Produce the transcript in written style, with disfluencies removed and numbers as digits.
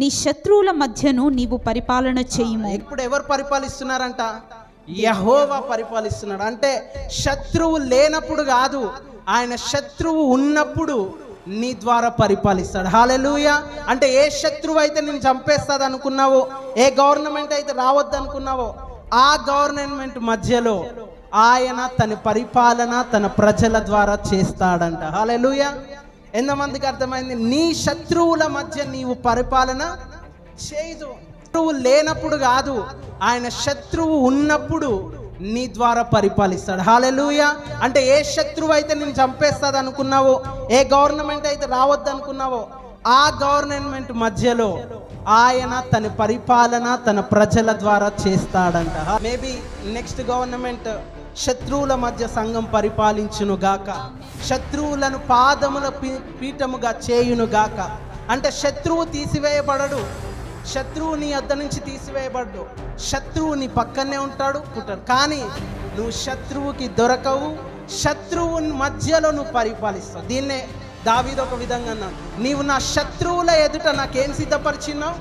నీ శత్రువుల మధ్యను నీవు పరిపాలన చేయుము. ఇప్పుడు ఎవరు పరిపాలిస్తున్నారంట? యెహోవా పరిపాలిస్తున్నాడు. అంటే శత్రువు లేనప్పుడు కాదు, ఆయన శత్రువు ఉన్నప్పుడు నీ ద్వారా పరిపాలిస్తాడు. హల్లెలూయా. అంటే ఏ శత్రువు అయితే నేను చంపేస్తాడు అనుకున్నావో, ఏ గవర్నమెంట్ అయితే రావద్దు అనుకున్నావో, ఆ గవర్నమెంట్ మధ్యలో ఆయన తన పరిపాలన తన ప్రజల ద్వారా చేస్తాడంట. హల్లెలూయా. ఎంతమందికి అర్థమైంది? నీ శత్రువుల మధ్య నీవు పరిపాలన చేయదు. శత్రువు లేనప్పుడు కాదు, ఆయన శత్రువు ఉన్నప్పుడు నీ ద్వారా పరిపాలిస్తాడు. హల్లెలూయా. అంటే ఏ శత్రువు అయితే నేను చంపేస్తాడు అనుకున్నావో, ఏ గవర్నమెంట్ అయితే రావద్దు అనుకున్నావో, ఆ గవర్నమెంట్ మధ్యలో ఆయన తన పరిపాలన తన ప్రజల ద్వారా చేస్తాడంట. మేబీ నెక్స్ట్ గవర్నమెంట్ శత్రువుల మధ్య సంఘం పరిపాలించును గాక, శత్రువులను పాదముల పీఠముగా చేయును గాక. అంటే శత్రువు తీసివేయబడడు, శత్రువు నీ వద్ద నుంచి తీసివేయబడ్డు, శత్రువు నీ పక్కనే ఉంటాడు పుట్టాడు, కానీ నువ్వు శత్రువుకి దొరకవు, శత్రువు మధ్యలో నువ్వు పరిపాలిస్తావు. దీన్నే దావీదు ఒక విధంగా అన్నాడు, నీవు నా శత్రువుల ఎదుట నాకేం సిద్ధపరిచినావు?